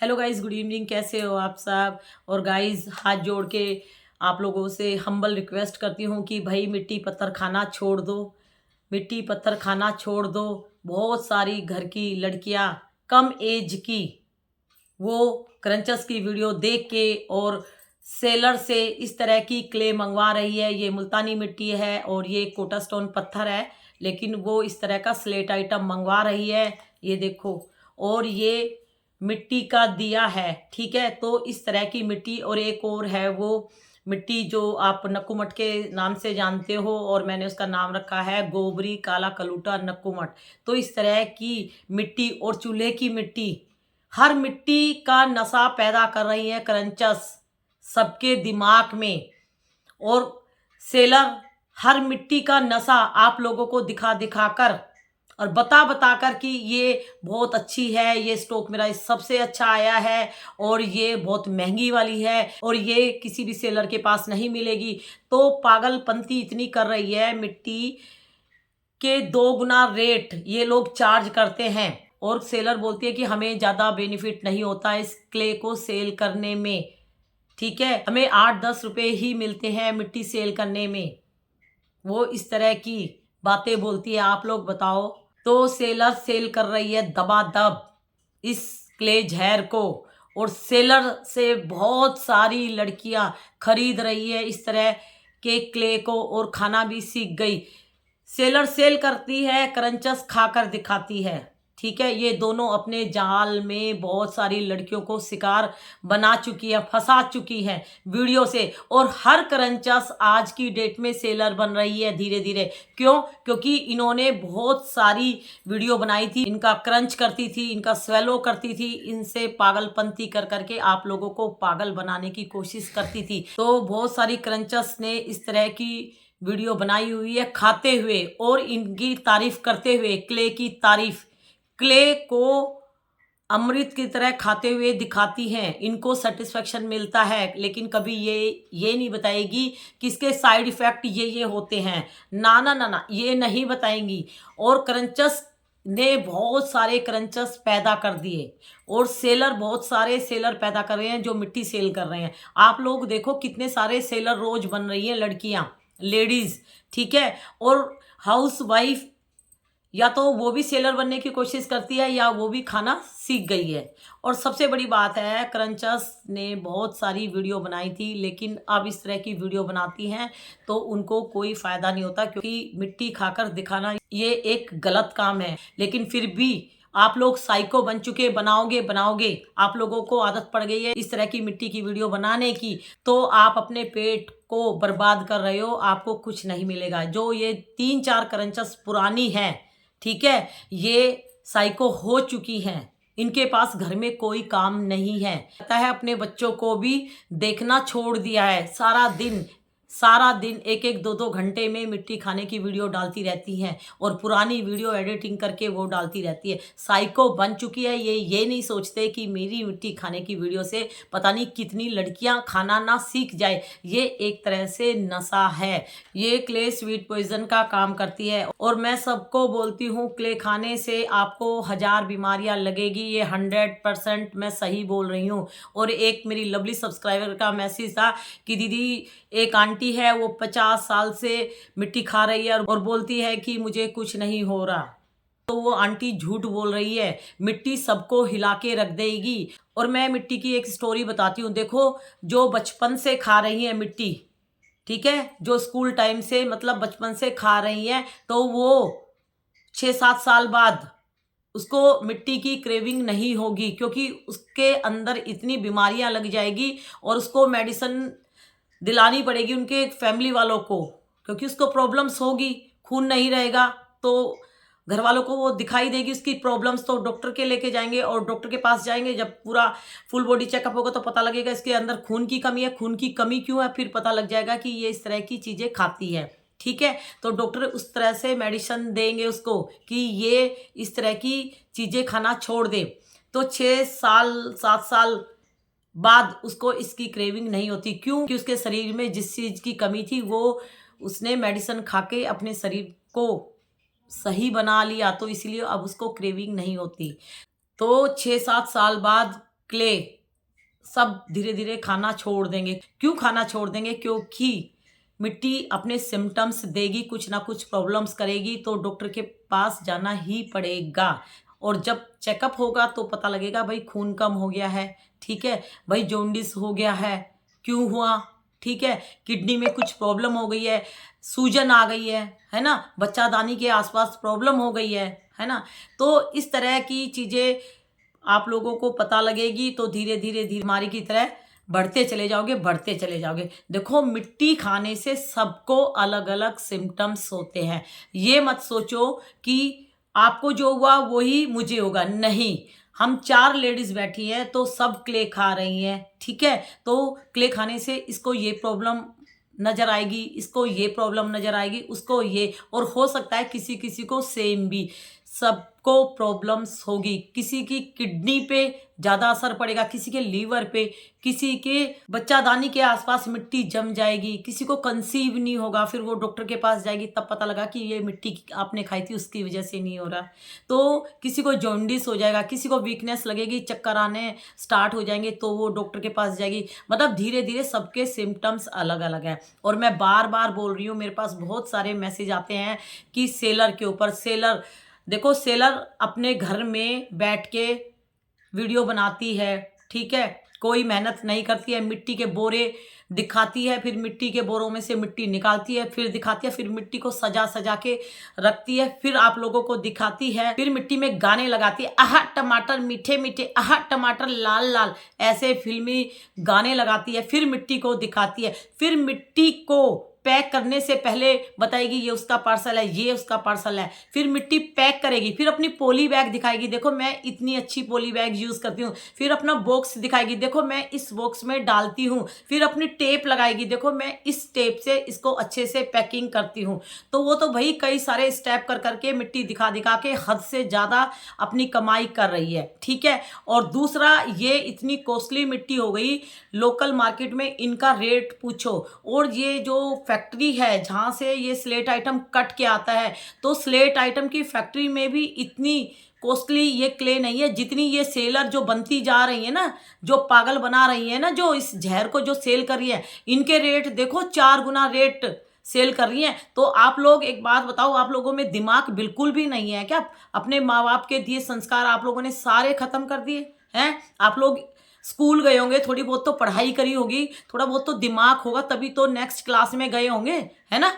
Hello guys, good evening. कैसे हो आप सब? और गाइस, हाथ जोड़ के आप लोगों से हम्बल रिक्वेस्ट करती हूँ कि भाई मिट्टी पत्थर खाना छोड़ दो। मिट्टी पत्थर खाना छोड़ दो। बहुत सारी घर की लड़कियां कम एज की वो क्रंचस की वीडियो देख के और सेलर से इस तरह की क्ले मंगवा रही है। ये मुल्तानी मिट्टी है और ये कोटा स्टोन पत्थर है, लेकिन वो इस तरह का स्लेट आइटम मंगवा रही है। ये देखो, और ये मिट्टी का दिया है, ठीक है। तो इस तरह की मिट्टी, और एक और है वो मिट्टी जो आप नक्कूमठ के नाम से जानते हो, और मैंने उसका नाम रखा है गोबरी काला कलूटा नक्कूमठ। तो इस तरह की मिट्टी और चूल्हे की मिट्टी, हर मिट्टी का नशा पैदा कर रही है क्रंचस सबके दिमाग में। और सेलर हर मिट्टी का नशा आप लोगों को दिखा दिखा कर और बता बता कर कि ये बहुत अच्छी है, ये स्टॉक मेरा सबसे अच्छा आया है, और ये बहुत महंगी वाली है, और ये किसी भी सेलर के पास नहीं मिलेगी। तो पागलपंती इतनी कर रही है, मिट्टी के 2 गुना रेट ये लोग चार्ज करते हैं। और सेलर बोलती है कि हमें ज़्यादा बेनिफिट नहीं होता इस क्ले को सेल करने में, ठीक है। हमें 8-10 रुपए ही मिलते हैं मिट्टी सेल करने में। वो इस तरह की बातें बोलती है। आप लोग बताओ। तो सेलर सेल कर रही है दबादब इस क्ले जहर को, और सेलर से बहुत सारी लड़कियां खरीद रही है इस तरह के क्ले को, और खाना भी सीख गई। सेलर सेल करती है, क्रंचस खाकर दिखाती है, ठीक है। ये दोनों अपने जाल में बहुत सारी लड़कियों को शिकार बना चुकी है, फंसा चुकी है वीडियो से। और हर क्रंचस आज की डेट में सेलर बन रही है धीरे धीरे। क्यों? क्योंकि इन्होंने बहुत सारी वीडियो बनाई थी, इनका क्रंच करती थी, इनका स्वेलो करती थी, इनसे पागलपंती कर करके आप लोगों को पागल बनाने की कोशिश करती थी। तो बहुत सारी क्रंचस ने इस तरह की वीडियो बनाई हुई है खाते हुए, और इनकी तारीफ करते हुए, क्ले की तारीफ। क्ले को अमृत की तरह खाते हुए दिखाती हैं, इनको सेटिस्फेक्शन मिलता है, लेकिन कभी ये नहीं बताएगी कि इसके साइड इफेक्ट ये होते हैं। ना ना ना ना, ये नहीं बताएंगी। और क्रंचस ने बहुत सारे क्रंचस पैदा कर दिए, और सेलर बहुत सारे सेलर पैदा कर रहे हैं जो मिट्टी सेल कर रहे हैं। आप लोग देखो कितने सारे सेलर रोज बन रही हैं लड़कियां, लेडीज, ठीक है। और हाउस वाइफ या तो वो भी सेलर बनने की कोशिश करती है, या वो भी खाना सीख गई है। और सबसे बड़ी बात है, क्रंचस ने बहुत सारी वीडियो बनाई थी, लेकिन अब इस तरह की वीडियो बनाती हैं तो उनको कोई फायदा नहीं होता, क्योंकि मिट्टी खाकर दिखाना ये एक गलत काम है। लेकिन फिर भी आप लोग साइको बन चुके, बनाओगे बनाओगे, आप लोगों को आदत पड़ गई है इस तरह की मिट्टी की वीडियो बनाने की, तो आप अपने पेट को बर्बाद कर रहे हो, आपको कुछ नहीं मिलेगा। जो ये 3-4 क्रंचस पुरानी है, ठीक है, ये साइको हो चुकी हैं, इनके पास घर में कोई काम नहीं है। पता है, अपने बच्चों को भी देखना छोड़ दिया है। सारा दिन 1-1, 2-2 घंटे में मिट्टी खाने की वीडियो डालती रहती हैं, और पुरानी वीडियो एडिटिंग करके वो डालती रहती है। साइको बन चुकी है ये नहीं सोचते कि मेरी मिट्टी खाने की वीडियो से पता नहीं कितनी लड़कियां खाना ना सीख जाए। ये एक तरह से नशा है। ये क्ले स्वीट पॉइजन का काम करती है, और मैं सबको बोलती हूँ क्ले खाने से आपको 1000 बीमारियां लगेगी। ये 100% मैं सही बोल रही हूँ। और एक मेरी लवली सब्सक्राइबर का मैसेज था कि दीदी, एक आंटी है वो 50 साल से मिट्टी खा रही है और बोलती है कि मुझे कुछ नहीं हो रहा। तो वो आंटी झूठ बोल रही है, मिट्टी सबको हिला के रख देगी। और मैं मिट्टी की एक स्टोरी बताती हूँ। देखो, जो बचपन से खा रही है मिट्टी, ठीक है, जो स्कूल टाइम से मतलब बचपन से खा रही हैं, तो वो 6-7 साल बाद उसको मिट्टी की क्रेविंग नहीं होगी, क्योंकि उसके अंदर इतनी बीमारियां लग जाएगी, और उसको मेडिसिन दिलानी पड़ेगी उनके फैमिली वालों को, क्योंकि उसको प्रॉब्लम्स होगी, खून नहीं रहेगा, तो घर वालों को वो दिखाई देगी उसकी प्रॉब्लम्स, तो डॉक्टर के लेके जाएंगे, और डॉक्टर के पास जाएंगे। जब पूरा फुल बॉडी चेकअप होगा तो पता लगेगा इसके अंदर खून की कमी है। खून की कमी क्यों है, फिर पता लग जाएगा कि ये इस तरह की चीजें खाती है, ठीक है। तो डॉक्टर उस तरह से मेडिसिन देंगे उसको कि ये इस तरह की चीजें खाना छोड़ दे। तो 6-7 साल बाद उसको इसकी क्रेविंग नहीं होती। क्यों? कि उसके शरीर में जिस चीज की कमी थी वो उसने मेडिसिन खा के अपने शरीर को सही बना लिया, तो इसलिए अब उसको क्रेविंग नहीं होती। तो 6-7 साल बाद क्ले सब धीरे धीरे खाना छोड़ देंगे। क्यों खाना छोड़ देंगे? क्योंकि मिट्टी अपने सिम्टम्स देगी, कुछ ना कुछ प्रॉब्लम्स करेगी, तो डॉक्टर के पास जाना ही पड़ेगा। और जब चेकअप होगा तो पता लगेगा भाई खून कम हो गया है, ठीक है, भाई जॉन्डिस हो गया है, क्यों हुआ, ठीक है, किडनी में कुछ प्रॉब्लम हो गई है, सूजन आ गई है ना, बच्चादानी के आसपास प्रॉब्लम हो गई है ना। तो इस तरह की चीजें आप लोगों को पता लगेगी तो धीरे धीरे बीमारी की तरह बढ़ते चले जाओगे, बढ़ते चले जाओगे। देखो, मिट्टी खाने से सबको अलग अलग सिम्टम्स होते हैं। ये मत सोचो कि आपको जो हुआ वही मुझे होगा, नहीं। हम 4 लेडीज बैठी हैं तो सब क्ले खा रही हैं, ठीक है। तो क्ले खाने से इसको ये प्रॉब्लम नजर आएगी, इसको ये प्रॉब्लम नजर आएगी, उसको ये, और हो सकता है किसी किसी को सेम भी, सबको प्रॉब्लम्स होगी। किसी की किडनी पे ज़्यादा असर पड़ेगा, किसी के लीवर पे, किसी के बच्चादानी के आसपास मिट्टी जम जाएगी, किसी को कंसीव नहीं होगा, फिर वो डॉक्टर के पास जाएगी तब पता लगा कि ये मिट्टी आपने खाई थी उसकी वजह से नहीं हो रहा। तो किसी को जॉन्डिस हो जाएगा, किसी को वीकनेस लगेगी, चक्कर आने स्टार्ट हो जाएंगे तो वो डॉक्टर के पास जाएगी। मतलब धीरे धीरे सबके सिम्टम्स अलग अलग हैं। और मैं बार बार बोल रही हूँ, मेरे पास बहुत सारे मैसेज आते हैं कि सेलर के ऊपर, सेलर देखो, सेलर अपने घर में बैठ के वीडियो बनाती है, ठीक है, कोई मेहनत नहीं करती है, मिट्टी के बोरे दिखाती है, फिर मिट्टी के बोरों में से मिट्टी निकालती है, फिर दिखाती है, फिर मिट्टी को सजा सजा के रखती है, फिर आप लोगों को दिखाती है, फिर मिट्टी में गाने लगाती है, आहा टमाटर मीठे मीठे, आहा टमाटर लाल लाल, ऐसे फिल्मी गाने लगाती है, फिर मिट्टी को दिखाती है, फिर मिट्टी को पैक करने से पहले बताएगी ये उसका पार्सल है, ये उसका पार्सल है, फिर मिट्टी पैक करेगी, फिर अपनी पॉली बैग दिखाएगी, देखो मैं इतनी अच्छी पॉली बैग यूज करती हूँ, फिर अपना बॉक्स दिखाएगी, देखो मैं इस बॉक्स में डालती हूँ, फिर अपनी टेप लगाएगी, देखो मैं इस टेप से इसको अच्छे से पैकिंग करती हूँ। तो वो तो भाई कई सारे स्टेप कर करके मिट्टी दिखा दिखा के हद से ज्यादा अपनी कमाई कर रही है, ठीक है। और दूसरा, ये इतनी कॉस्टली मिट्टी हो गई, लोकल मार्केट में इनका रेट पूछो। और ये जो फैक्ट्री है जहाँ से ये स्लेट आइटम कट के आता है, तो स्लेट आइटम की फैक्ट्री में भी इतनी कॉस्टली ये क्ले नहीं है जितनी ये सेलर जो बनती जा रही है ना, जो पागल बना रही है ना, जो इस जहर को जो सेल कर रही है, इनके रेट देखो 4 गुना रेट सेल कर रही हैं। तो आप लोग एक बात बताओ, आप लोगों में दिमाग बिल्कुल भी नहीं है क्या? अपने माँ बाप के दिए संस्कार आप लोगों ने सारे खत्म कर दिए हैं। आप लोग स्कूल गए होंगे, थोड़ी बहुत तो पढ़ाई करी होगी, थोड़ा बहुत तो दिमाग होगा, तभी तो नेक्स्ट क्लास में गए होंगे, है ना।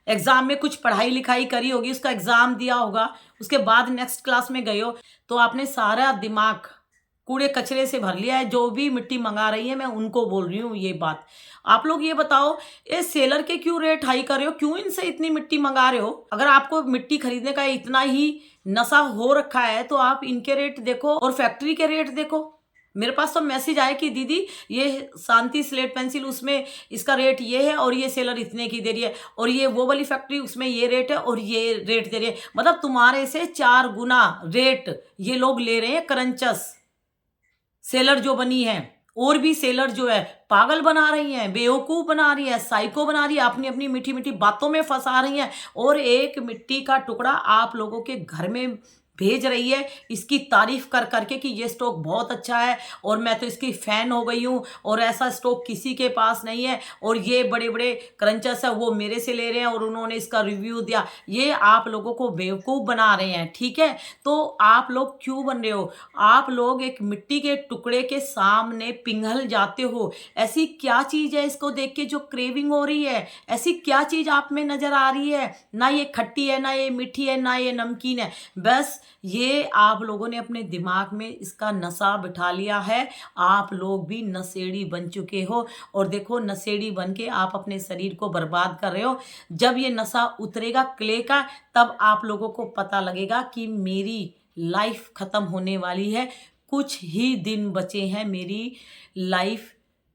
एग्जाम में कुछ पढ़ाई लिखाई करी होगी, उसका एग्जाम दिया होगा, उसके बाद नेक्स्ट क्लास में गए हो, तो आपने सारा दिमाग कूड़े कचरे से भर लिया है। जो भी मिट्टी मंगा रही है, मैं उनको बोल रही हूँ ये बात। आप लोग ये बताओ, ये सेलर के क्यों रेट हाई कर रहे हो? क्यों इनसे इतनी मिट्टी मंगा रहे हो? अगर आपको मिट्टी खरीदने का इतना ही नशा हो रखा है तो आप इनके रेट देखो और फैक्ट्री के रेट देखो। मेरे पास तो मैसेज आया कि दीदी ये शांति स्लेट पेंसिल, उसमें इसका रेट ये है और ये सेलर इतने की दे रही है, और ये वो वाली फैक्ट्री उसमें ये रेट है और ये रेट दे रही है। मतलब तुम्हारे से 4 गुना रेट ये लोग ले रहे हैं। करंचस सेलर जो बनी है, और भी सेलर जो है पागल बना रही हैं, बेवकूफ बना रही है, साइको बना रही है, अपनी अपनी मीठी मीठी बातों में फंसा रही हैं, और एक मिट्टी का टुकड़ा आप लोगों के घर में भेज रही है इसकी तारीफ कर करके कि ये स्टॉक बहुत अच्छा है और मैं तो इसकी फैन हो गई हूँ, और ऐसा स्टॉक किसी के पास नहीं है, और ये बड़े बड़े क्रंचर्स है वो मेरे से ले रहे हैं और उन्होंने इसका रिव्यू दिया। ये आप लोगों को बेवकूफ़ बना रहे हैं, ठीक है। तो आप लोग क्यों बन रहे हो? आप लोग एक मिट्टी के टुकड़े के सामने पिघल जाते हो। ऐसी क्या चीज़ है इसको देख के जो क्रेविंग हो रही है? ऐसी क्या चीज़ आप में नज़र आ रही है? ना ये खट्टी है, ना ये मीठी है, ना ये नमकीन है, बस ये आप लोगों ने अपने दिमाग में इसका नशा बिठा लिया है। आप लोग भी नशेड़ी बन चुके हो, और देखो नशेड़ी बन के आप अपने शरीर को बर्बाद कर रहे हो। जब ये नशा उतरेगा क्ले का, तब आप लोगों को पता लगेगा कि मेरी लाइफ खत्म होने वाली है, कुछ ही दिन बचे हैं, मेरी लाइफ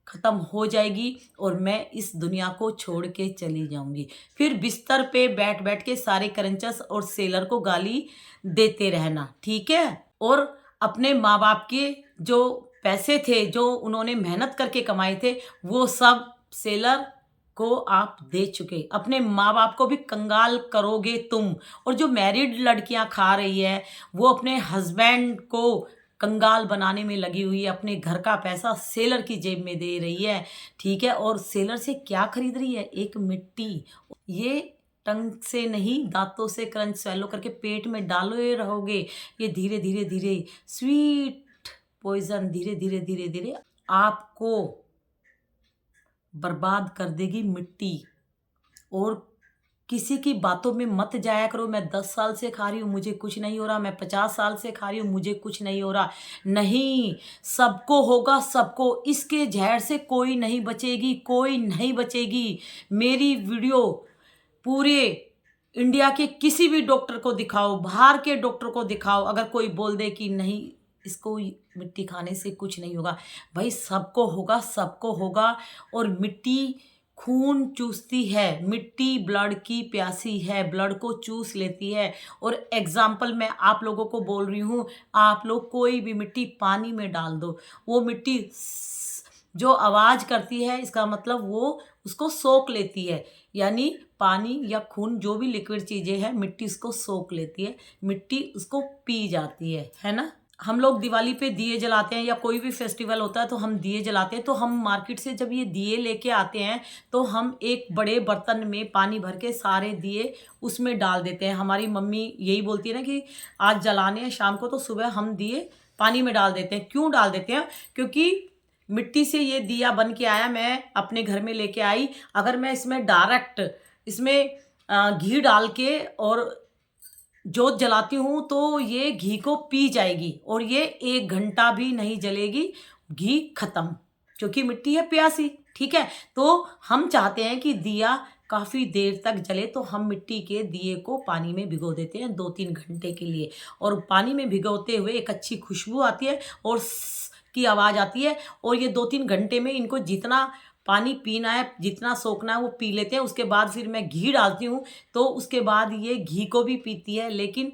खत्म हो जाएगी और मैं इस दुनिया को छोड़ के चली जाऊंगी। फिर बिस्तर पे बैठ बैठ के सारे करंचस और सेलर को गाली देते रहना, ठीक है। और अपने माँ बाप के जो पैसे थे, जो उन्होंने मेहनत करके कमाए थे, वो सब सेलर को आप दे चुके। अपने माँ बाप को भी कंगाल करोगे तुम। और जो मैरिड लड़कियां खा रही है, वो अपने हस्बैंड को कंगाल बनाने में लगी हुई है, अपने घर का पैसा सेलर की जेब में दे रही है, ठीक है। और सेलर से क्या खरीद रही है? एक मिट्टी। ये टंग से नहीं, दांतों से क्रंच स्वैलो करके पेट में डाले रहोगे। ये धीरे धीरे धीरे स्वीट पॉइजन धीरे धीरे धीरे धीरे आपको बर्बाद कर देगी मिट्टी। और किसी की बातों में मत जाया करो, मैं 10 साल से खा रही हूँ मुझे कुछ नहीं हो रहा, मैं 50 साल से खा रही हूँ मुझे कुछ नहीं हो रहा। नहीं, सबको होगा, सबको। इसके जहर से कोई नहीं बचेगी, कोई नहीं बचेगी। मेरी वीडियो पूरे इंडिया के किसी भी डॉक्टर को दिखाओ, बाहर के डॉक्टर को दिखाओ, अगर कोई बोल दे कि नहीं इसको मिट्टी खाने से कुछ नहीं होगा, भाई सबको होगा, सबको होगा। और मिट्टी खून चूसती है, मिट्टी ब्लड की प्यासी है, ब्लड को चूस लेती है। और एग्जाम्पल मैं आप लोगों को बोल रही हूँ, आप लोग कोई भी मिट्टी पानी में डाल दो, वो मिट्टी जो आवाज़ करती है, इसका मतलब वो उसको सोख लेती है। यानी पानी या खून जो भी लिक्विड चीज़ें हैं, मिट्टी उसको सोख लेती है, मिट्टी उसको पी जाती है ना। हम लोग दिवाली पे दिए जलाते हैं या कोई भी फेस्टिवल होता है तो हम दिए जलाते हैं। तो हम मार्केट से जब ये दिए लेके आते हैं तो हम एक बड़े बर्तन में पानी भर के सारे दिए उसमें डाल देते हैं। हमारी मम्मी यही बोलती है ना कि आज जलाने हैं शाम को, तो सुबह हम दिए पानी में डाल देते हैं। क्यों डाल देते हैं? क्योंकि मिट्टी से ये दिया बन के आया, मैं अपने घर में लेके आई। अगर मैं इसमें डायरेक्ट इसमें घी डाल के और जोत जलाती हूँ तो ये घी को पी जाएगी और ये 1 घंटा भी नहीं जलेगी, घी खत्म, क्योंकि मिट्टी है प्यासी, ठीक है। तो हम चाहते हैं कि दिया काफ़ी देर तक जले, तो हम मिट्टी के दिए को पानी में भिगो देते हैं 2-3 घंटे के लिए। और पानी में भिगोते हुए एक अच्छी खुशबू आती है और की आवाज़ आती है। और ये 2-3 घंटे में इनको जितना पानी पीना है, जितना सोखना है वो पी लेते हैं। उसके बाद फिर मैं घी डालती हूँ, तो उसके बाद ये घी को भी पीती है, लेकिन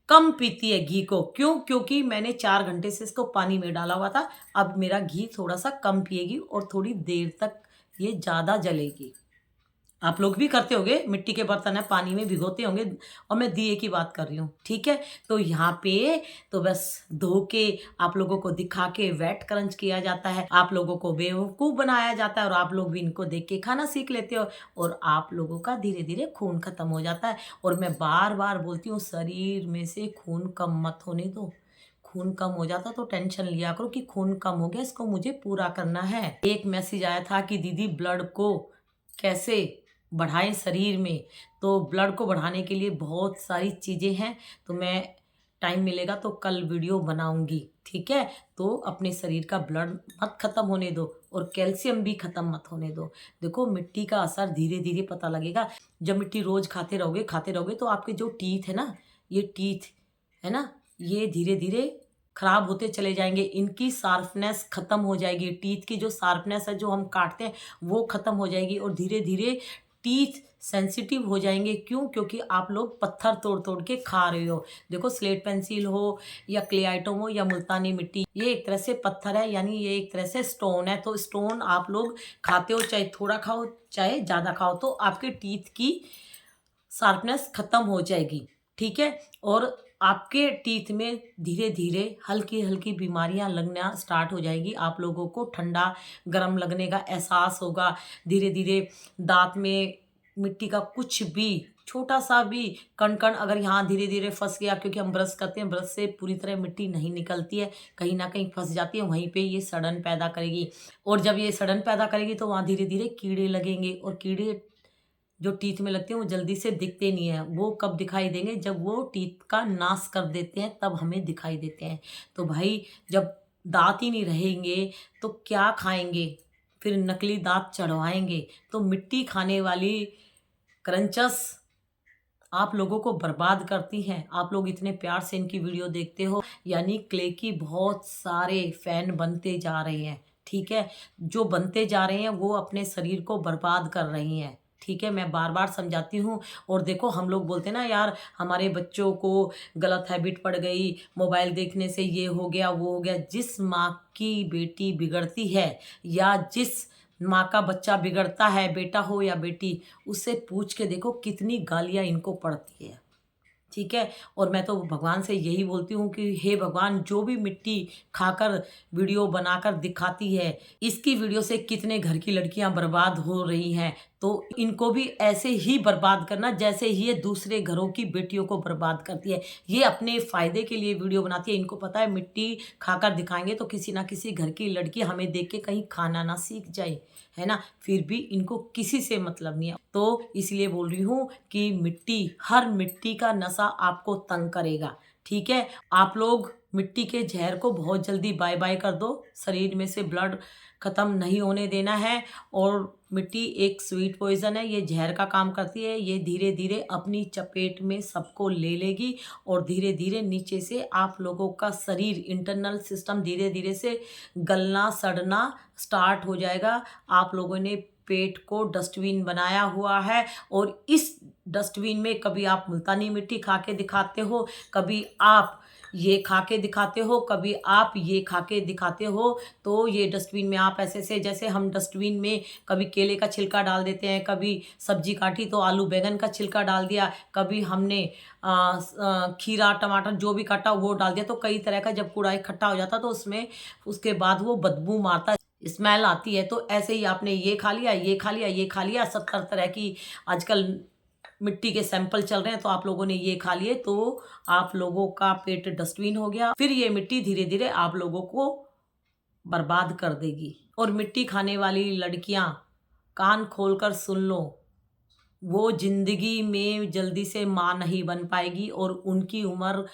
कम पीती है घी को। क्यों? क्योंकि मैंने 4 घंटे से इसको पानी में डाला हुआ था। अब मेरा घी थोड़ा सा कम पिएगी और थोड़ी देर तक ये ज़्यादा जलेगी। आप लोग भी करते होंगे, मिट्टी के बर्तन है पानी में भिगोते होंगे, और मैं दिए की बात कर रही हूँ, ठीक है। तो यहाँ पे तो बस धो के आप लोगों को दिखा के वेट क्रंच किया जाता है, आप लोगों को बेवकूफ़ बनाया जाता है, और आप लोग भी इनको देख के खाना सीख लेते हो, और आप लोगों का धीरे धीरे खून खत्म हो जाता है। और मैं बार बार बोलती हूँ, शरीर में से खून कम मत होने दो। खून कम हो जाता तो टेंशन लिया करो कि खून कम हो गया, इसको मुझे पूरा करना है। एक मैसेज आया था कि दीदी ब्लड को कैसे बढ़ाएं शरीर में। तो ब्लड को बढ़ाने के लिए बहुत सारी चीज़ें हैं, तो मैं टाइम मिलेगा तो कल वीडियो बनाऊंगी, ठीक है। तो अपने शरीर का ब्लड मत ख़त्म होने दो और कैल्शियम भी ख़त्म मत होने दो। देखो मिट्टी का असर धीरे धीरे पता लगेगा। जब मिट्टी रोज़ खाते रहोगे तो आपके जो टीथ है ना, ये टीथ है ना, ये धीरे धीरे खराब होते चले जाएंगे, इनकी शार्पनेस खत्म हो जाएगी। टीथ की जो शार्पनेस है, जो हम काटते हैं, वो खत्म हो जाएगी और धीरे धीरे टीथ सेंसिटिव हो जाएंगे। क्यों? क्योंकि आप लोग पत्थर तोड़ तोड़ के खा रहे हो। देखो स्लेट पेंसिल हो या क्ले आइटम हो या मुल्तानी मिट्टी, ये एक तरह से पत्थर है, यानी ये एक तरह से स्टोन है। तो स्टोन आप लोग खाते हो, चाहे थोड़ा खाओ चाहे ज़्यादा खाओ, तो आपके टीथ की शार्पनेस खत्म हो जाएगी, ठीक है। और आपके टीथ में धीरे धीरे हल्की हल्की बीमारियां लगना स्टार्ट हो जाएगी। आप लोगों को ठंडा गर्म लगने का एहसास होगा। धीरे धीरे दांत में मिट्टी का कुछ भी छोटा सा भी कण कण अगर यहाँ धीरे धीरे फंस गया, क्योंकि हम ब्रश करते हैं, ब्रश से पूरी तरह मिट्टी नहीं निकलती है, कहीं ना कहीं फंस जाती है, वहीं पे ये सड़न पैदा करेगी। और जब ये सड़न पैदा करेगी तो वहाँ धीरे धीरे कीड़े लगेंगे, और कीड़े जो टीथ में लगते हैं वो जल्दी से दिखते नहीं है। वो कब दिखाई देंगे? जब वो टीथ का नाश कर देते हैं, तब हमें दिखाई देते हैं। तो भाई जब दांत ही नहीं रहेंगे तो क्या खाएंगे? फिर नकली दांत चढ़वाएंगे। तो मिट्टी खाने वाली क्रंचस आप लोगों को बर्बाद करती हैं। आप लोग इतने प्यार से इनकी वीडियो देखते हो, यानी क्ले की बहुत सारे फैन बनते जा रहे हैं, ठीक है। जो बनते जा रहे हैं वो अपने शरीर को बर्बाद कर रही हैं, ठीक है। मैं बार बार समझाती हूँ। और देखो हम लोग बोलते हैं ना, यार हमारे बच्चों को गलत हैबिट पड़ गई, मोबाइल देखने से ये हो गया वो हो गया। जिस माँ की बेटी बिगड़ती है या जिस माँ का बच्चा बिगड़ता है, बेटा हो या बेटी, उससे पूछ के देखो कितनी गालियाँ इनको पड़ती है, ठीक है। और मैं तो भगवान से यही बोलती हूँ कि हे भगवान, जो भी मिट्टी खाकर वीडियो बनाकर दिखाती है, इसकी वीडियो से कितने घर की लड़कियां बर्बाद हो रही हैं, तो इनको भी ऐसे ही बर्बाद करना जैसे ये दूसरे घरों की बेटियों को बर्बाद करती है। ये अपने फायदे के लिए वीडियो बनाती है। इनको पता है मिट्टी खाकर दिखाएंगे तो किसी ना किसी घर की लड़की हमें देख के कहीं खाना ना सीख जाए, है ना। फिर भी इनको किसी से मतलब नहीं है। तो इसलिए बोल रही हूँ कि मिट्टी, हर मिट्टी का नशा आपको तंग करेगा, ठीक है। आप लोग मिट्टी के जहर को बहुत जल्दी बाय बाय कर दो। शरीर में से ब्लड खत्म नहीं होने देना है। और मिट्टी एक स्वीट पॉइजन है, ये जहर का काम करती है। ये धीरे धीरे अपनी चपेट में सबको ले लेगी और धीरे धीरे नीचे से आप लोगों का शरीर, इंटरनल सिस्टम धीरे धीरे से गलना सड़ना स्टार्ट हो जाएगा। आप लोगों ने पेट को डस्टबिन बनाया हुआ है और इस डस्टबिन में कभी आप मुल्तानी मिट्टी खा के दिखाते हो, कभी आप ये खा के दिखाते हो, कभी आप ये खा के दिखाते हो। तो ये डस्टबिन में आप ऐसे से, जैसे हम डस्टबिन में कभी केले का छिलका डाल देते हैं, कभी सब्जी काटी तो आलू बैंगन का छिलका डाल दिया, कभी हमने खीरा टमाटर जो भी काटा वो डाल दिया। तो कई तरह का जब कूड़ा इकट्ठा हो जाता तो उसमें उसके बाद वो बदबू मारता, स्मेल आती है। तो ऐसे ही आपने ये खा लिया, ये खा लिया, ये खा लिया, 70 तरह की आजकल मिट्टी के सैंपल चल रहे हैं, तो आप लोगों ने ये खा लिए तो आप लोगों का पेट डस्टबिन हो गया। फिर ये मिट्टी धीरे धीरे आप लोगों को बर्बाद कर देगी। और मिट्टी खाने वाली लड़कियां कान खोलकर सुन लो, वो जिंदगी में जल्दी से मां नहीं बन पाएगी और उनकी उम्र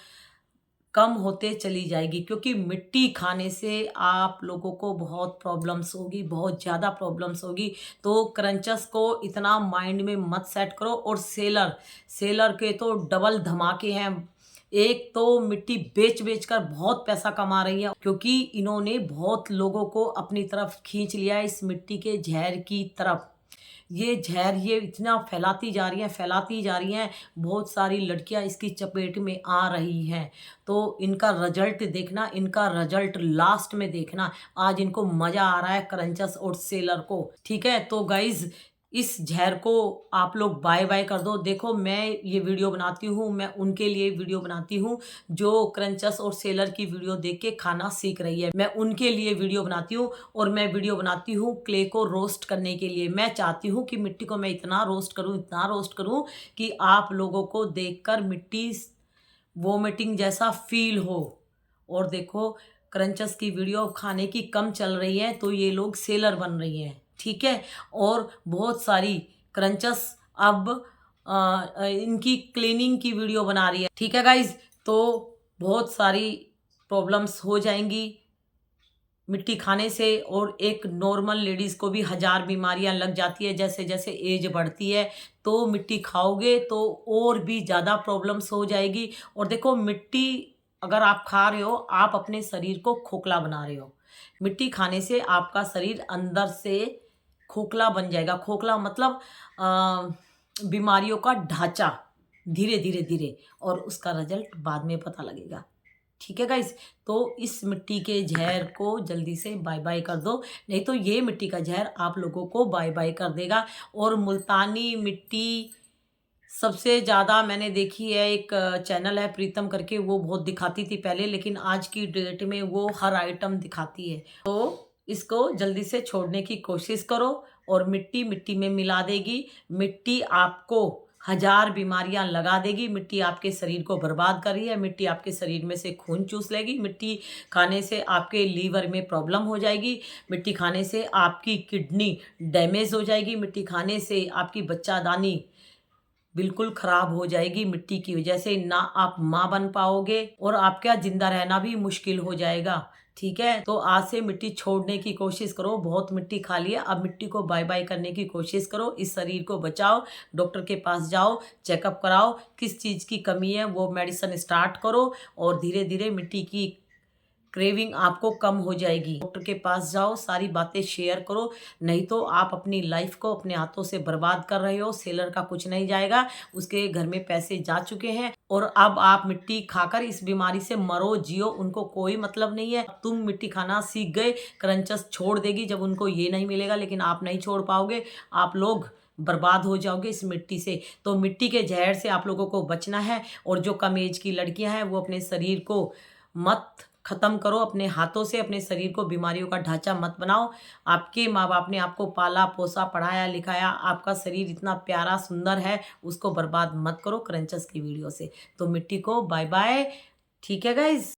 कम होते चली जाएगी, क्योंकि मिट्टी खाने से आप लोगों को बहुत प्रॉब्लम्स होगी, बहुत ज़्यादा प्रॉब्लम्स होगी। तो क्रंचस को इतना माइंड में मत सेट करो। और सेलर के तो डबल धमाके हैं। एक तो मिट्टी बेच बेच कर बहुत पैसा कमा रही है, क्योंकि इन्होंने बहुत लोगों को अपनी तरफ खींच लिया है इस मिट्टी के जहर की तरफ। ये जहर ये इतना फैलाती जा रही हैं, फैलाती जा रही हैं, बहुत सारी लड़कियां इसकी चपेट में आ रही हैं। तो इनका रिजल्ट देखना, इनका रिजल्ट लास्ट में देखना। आज इनको मज़ा आ रहा है क्रंचस और सेलर को, ठीक है। तो गाइज, इस जहर को आप लोग बाय बाय कर दो। देखो, मैं ये वीडियो बनाती हूँ, मैं उनके लिए वीडियो बनाती हूँ जो क्रंचस और सेलर की वीडियो देख के खाना सीख रही है। मैं उनके लिए वीडियो बनाती हूँ और मैं वीडियो बनाती हूँ क्ले को रोस्ट करने के लिए। मैं चाहती हूँ कि मिट्टी को मैं इतना रोस्ट करूँ, इतना रोस्ट करूँ कि आप लोगों को देखकर मिट्टी वोमिटिंग जैसा फील हो। और देखो, क्रंचस की वीडियो खाने की कम चल रही है तो ये लोग सेलर बन रही हैं, ठीक है। और बहुत सारी क्रंचस अब इनकी क्लीनिंग की वीडियो बना रही है, ठीक है गाइज। तो बहुत सारी प्रॉब्लम्स हो जाएंगी मिट्टी खाने से। और एक नॉर्मल लेडीज़ को भी 1000 बीमारियां लग जाती है जैसे जैसे एज बढ़ती है। तो मिट्टी खाओगे तो और भी ज़्यादा प्रॉब्लम्स हो जाएगी। और देखो, मिट्टी अगर आप खा रहे हो, आप अपने शरीर को खोखला बना रहे हो। मिट्टी खाने से आपका शरीर अंदर से खोखला बन जाएगा। खोखला मतलब बीमारियों का ढांचा, धीरे धीरे धीरे, और उसका रिजल्ट बाद में पता लगेगा, ठीक है गाइस। तो इस मिट्टी के जहर को जल्दी से बाय बाय कर दो, नहीं तो ये मिट्टी का जहर आप लोगों को बाय बाय कर देगा। और मुल्तानी मिट्टी सबसे ज़्यादा मैंने देखी है, एक चैनल है प्रीतम करके, वो बहुत दिखाती थी पहले, लेकिन आज की डेट में वो हर आइटम दिखाती है। तो इसको जल्दी से छोड़ने की कोशिश करो। और मिट्टी मिट्टी में मिला देगी। मिट्टी आपको 1000 बीमारियां लगा देगी। मिट्टी आपके शरीर को बर्बाद कर रही है। मिट्टी आपके शरीर में से खून चूस लेगी। मिट्टी खाने से आपके लीवर में प्रॉब्लम हो जाएगी। मिट्टी खाने से आपकी किडनी डैमेज हो जाएगी। मिट्टी खाने से आपकी बच्चादानी बिल्कुल खराब हो जाएगी। मिट्टी की वजह से ना आप माँ बन पाओगे और आपका जिंदा रहना भी मुश्किल हो जाएगा, ठीक है। तो आज से मिट्टी छोड़ने की कोशिश करो। बहुत मिट्टी खा लिया, अब मिट्टी को बाय बाय करने की कोशिश करो। इस शरीर को बचाओ, डॉक्टर के पास जाओ, चेकअप कराओ, किस चीज़ की कमी है वो मेडिसिन स्टार्ट करो और धीरे धीरे मिट्टी की क्रेविंग आपको कम हो जाएगी। डॉक्टर के पास जाओ, सारी बातें शेयर करो, नहीं तो आप अपनी लाइफ को अपने हाथों से बर्बाद कर रहे हो। सेलर का कुछ नहीं जाएगा, उसके घर में पैसे जा चुके हैं और अब आप मिट्टी खाकर इस बीमारी से मरो जियो, उनको कोई मतलब नहीं है। तुम मिट्टी खाना सीख गए, क्रंचस छोड़ देगी जब उनको ये नहीं मिलेगा, लेकिन आप नहीं छोड़ पाओगे। आप लोग बर्बाद हो जाओगे इस मिट्टी से। तो मिट्टी के जहर से आप लोगों को बचना है। और जो कम एज की लड़कियां हैं वो अपने शरीर को मत खत्म करो, अपने हाथों से अपने शरीर को बीमारियों का ढांचा मत बनाओ। आपके माँ बाप ने आपको पाला पोसा पढ़ाया लिखाया, आपका शरीर इतना प्यारा सुंदर है, उसको बर्बाद मत करो क्रंचस की वीडियो से। तो मिट्टी को बाय बाय। ठीक है गाइज।